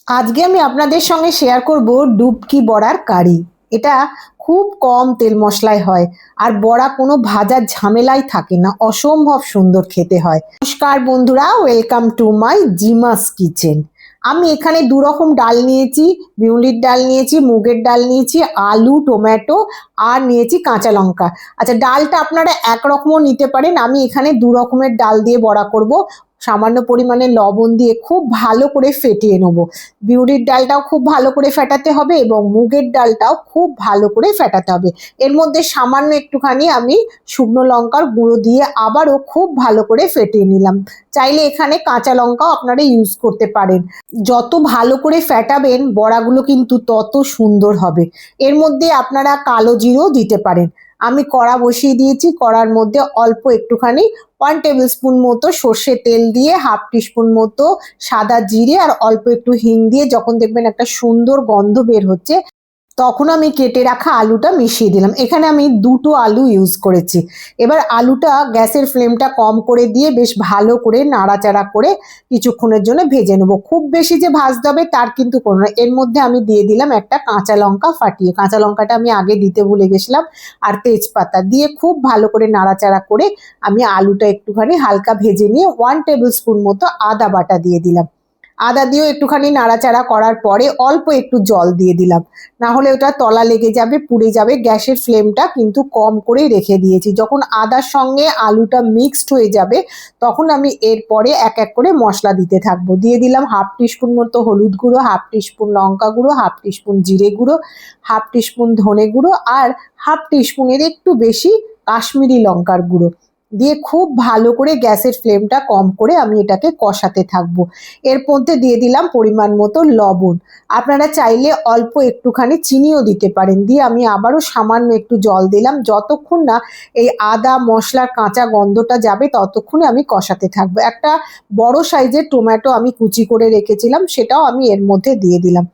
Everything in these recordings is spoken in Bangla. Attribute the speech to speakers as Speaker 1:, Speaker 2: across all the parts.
Speaker 1: আজকে আমি আপনাদের সঙ্গে শেয়ার করব ডুবকি বড়ার কারি। এটা খুব কম তেল মশলায় হয় আর বড়া কোনো ভাজার ঝামেলাই থাকে না, অসম্ভব সুন্দর খেতে হয়। নমস্কার বন্ধুরা, ওয়েলকাম টু মাই জিমাস কিচেন। আমি এখানে দু রকম ডাল নিয়েছি, বিউলির ডাল নিয়েছি, মুগের ডাল নিয়েছি, আলু, টমেটো আর নিয়েছি কাঁচা লঙ্কা। আচ্ছা, ডালটা আপনারা একরকমও নিতে পারেন। আমি এখানে দু রকমের ডাল দিয়ে বড়া করব। সামান্য পরিমাণে লবণ দিয়ে খুব ভালো করে ফেটিয়ে নেবো। বিউলির ডালটাও খুব ভালো করে ফেটাতে হবে এবং মুগের ডালটাও খুব ভালো করে ফেটাতে হবে। এর মধ্যে সামান্য একটুখানি আমি শুকনো লঙ্কার গুঁড়ো দিয়ে আবারও খুব ভালো করে ফেটিয়ে নিলাম। চাইলে এখানে কাঁচা লঙ্কাও আপনারা ইউজ করতে পারেন। যত ভালো করে ফেটাবেন বড়াগুলো কিন্তু তত সুন্দর হবে। এর মধ্যে আপনারা কালো জিরেও দিতে পারেন। আমি কড়া বসিয়ে দিয়েছি, কড়ার মধ্যে অল্প একটুখানি 1 টেবিল স্পুন মতো সর্ষের তেল দিয়ে, হাফ টিস্পুন মতো সাদা জিরে আর অল্প একটু হিং দিয়ে যখন দেখবেন একটা সুন্দর গন্ধ বের হচ্ছে, তখন আমি কেটে রাখা আলুটা মিশিয়ে দিলাম। এখানে আমি দুটো আলু ইউজ করেছি। এবার আলুটা গ্যাসের ফ্লেমটা কম করে দিয়ে বেশ ভালো করে নাড়াচাড়া করে কিছুক্ষণের জন্য ভেজে নেবো। খুব বেশি যে ভাজতে হবে তার কিন্তু কোনো না। এর মধ্যে আমি দিয়ে দিলাম একটা কাঁচা লঙ্কা ফাটিয়ে, কাঁচা লঙ্কাটা আমি আগে দিতে ভুলে গেছিলাম, আর তেজপাতা দিয়ে খুব ভালো করে নাড়াচাড়া করে আমি আলুটা একটুখানি হালকা ভেজে নিয়ে 1 টেবিল স্পুন মতো আদা বাটা দিয়ে দিলাম। আদা দিয়েও একটুখানি নাড়াচাড়া করার পরে অল্প একটু জল দিয়ে দিলাম, না হলে ওটা তলা লেগে যাবে, পুড়ে যাবে। গ্যাসের ফ্লেমটা কিন্তু কম করেই রেখে দিয়েছি। যখন আদার সঙ্গে আলুটা মিক্সড হয়ে যাবে তখন আমি এরপরে এক এক করে মশলা দিতে থাকবো। দিয়ে দিলাম হাফ টিস্পুন মতো হলুদ গুঁড়ো, হাফ টিস্পুন লঙ্কা গুঁড়ো, হাফ টিস্পুন জিরে গুঁড়ো, হাফ টিস্পুন ধনে গুঁড়ো আর হাফ টিস্পুনের একটু বেশি কাশ্মীরি লঙ্কার গুঁড়ো দিয়ে খুব ভালো করে গ্যাসের ফ্লেমটা কম করে আমি এটাকে কষাতে থাকবো। এর মধ্যে দিয়ে দিলাম পরিমাণ মতো লবণ। আপনারা চাইলে অল্প একটুখানি চিনিও দিতে পারেন। দিয়ে আমি আবারও সামান্য একটু জল দিলাম। যতক্ষণ না এই আদা মশলার কাঁচা গন্ধটা যাবে ততক্ষণে আমি কষাতে থাকবো। একটা বড় সাইজের টমেটো আমি কুচি করে রেখেছিলাম, সেটাও আমি এর মধ্যে দিয়ে দিলাম।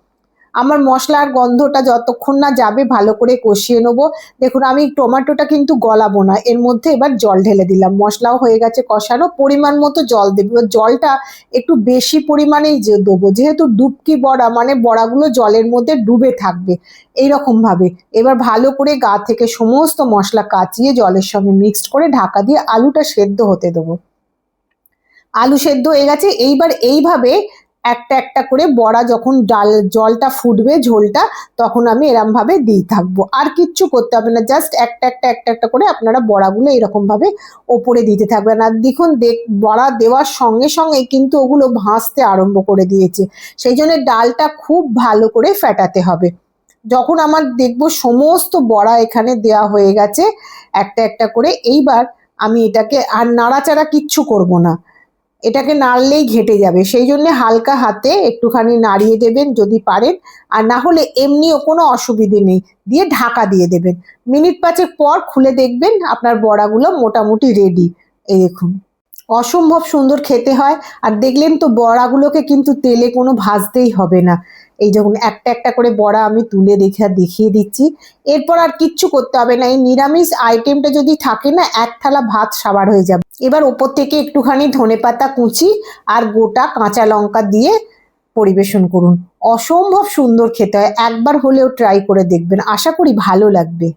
Speaker 1: আমার মশলার গন্ধটা যতক্ষণ না যাবে ভালো করে কষিয়ে নেবো। দেখুন আমি টমেটোটা কিন্তু গলাবো না, এর মধ্যে এবার জল ঢেলে দিলাম। মশলাও হয়ে গেছে কষানো, পরিমাণ মতো জল দেবো। জলটা একটু বেশি পরিমাণেই দেবো, যেহেতু ডুবকি বড়া মানে বড়াগুলো জলের মধ্যে ডুবে থাকবে এইরকম ভাবে। এবার ভালো করে গা থেকে সমস্ত মশলা কাচিয়ে জলের সঙ্গে মিক্সড করে ঢাকা দিয়ে আলুটা সেদ্ধ হতে দেবো। আলু সেদ্ধ হয়ে গেছে। এইবার এইভাবে একটা একটা করে বড়া যখন জলটা ফুটবে, ঝোলটা, তখন আমি এরম ভাবে দিয়ে থাকবো। আর কিচ্ছু করতে হবে না, জাস্ট একটা করে আপনারা বড়াগুলো এরকম ভাবে ওপরে দিতে থাকবেন। আর দেখুন বড়া দেওয়ার সঙ্গে সঙ্গে কিন্তু ওগুলো ভাসতে আরম্ভ করে দিয়েছে। সেই জন্য ডালটা খুব ভালো করে ফেটাতে হবে। যখন আমার দেখবো সমস্ত বড়া এখানে দেওয়া হয়ে গেছে একটা একটা করে, এইবার আমি এটাকে আর নাড়াচাড়া কিচ্ছু করব না, এটাকে নাড়লেই ঘেটে যাবে। সেই জন্য হালকা হাতে একটুখানি নাড়িয়ে দেবেন যদি পারেন, আর না হলে এমনিও কোনো অসুবিধে নেই, দিয়ে ঢাকা দিয়ে দেবেন। মিনিট 5 পর খুলে দেখবেন আপনার বড়াগুলো মোটামুটি রেডি। এই দেখুন, অসম্ভব সুন্দর খেতে হয়। আর দেখলেন তো বড়াগুলোকে কিন্তু তেলে কোনো ভাজতেই হবে না। এই যখন একটা একটা করে বড়া আমি তুলে দেখিয়ে দিচ্ছি। এরপর আর কিচ্ছু করতে হবে না। এই নিরামিষ আইটেমটা যদি থাকে না, এক থালা ভাত সাবার হয়ে যাবে। এবার ওপর থেকে একটুখানি ধনেপাতা কুচি আর গোটা কাঁচা লঙ্কা দিয়ে পরিবেশন করুন। অসম্ভব সুন্দর খেতে হয়, একবার হলেও ট্রাই করে দেখবেন, আশা করি ভালো লাগবে।